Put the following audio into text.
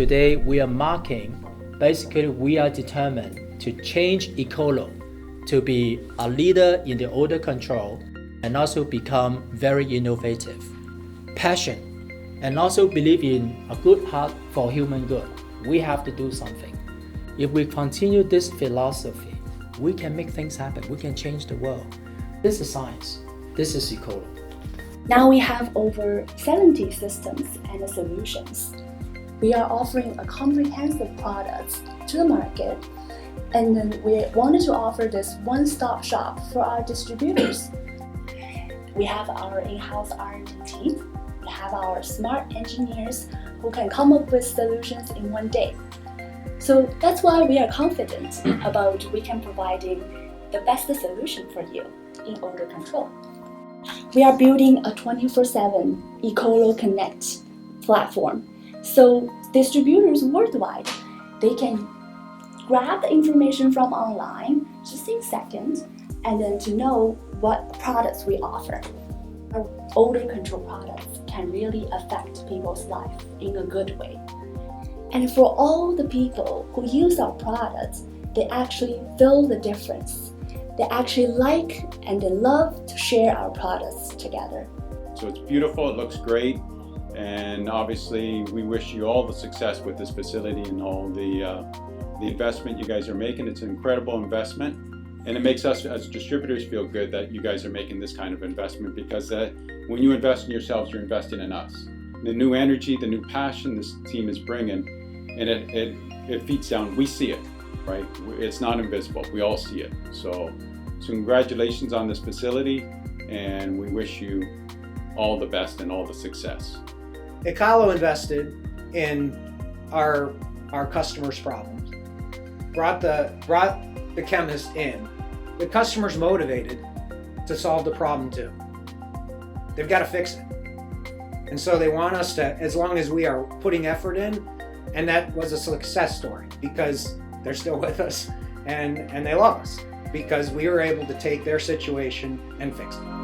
today we are marking, basically we are determined to change Ecolo to be a leader in the odor control and also become very innovative. Passion, and also believe in a good heart for human good. We have to do something. If we continue this philosophy, we can make things happen. We can change the world. This is science. This is Ecolo. Now we have over 70 systems and solutions. We are offering a comprehensive product to the market, and then we wanted to offer this one-stop shop for our distributors. We have our in-house R&D team. We have our smart engineers who can come up with solutions in one day. So that's why we are confident about we can providing the best solution for you in odor control. We are building a 24/7 Ecolo Connect platform. So distributors worldwide, they can grab the information from online just in seconds and then to know what products we offer. Our odor control products can really affect people's life in a good way. And for all the people who use our products, they actually feel the difference. They actually like and they love to share our products together. So it's beautiful, it looks great, and obviously we wish you all the success with this facility and all the investment you guys are making. It's an incredible investment, and it makes us as distributors feel good that you guys are making this kind of investment, because when you invest in yourselves, you're investing in us. The new energy, the new passion this team is bringing, and it feeds down. We see it, right? It's not invisible. We all see it. So congratulations on this facility, and we wish you all the best and all the success. Ecolo invested in our customers' problems, brought the chemist in. The customer's motivated to solve the problem too. They've got to fix it. And so they want us to, as long as we are putting effort in, and that was a success story because they're still with us and they love us because we were able to take their situation and fix it.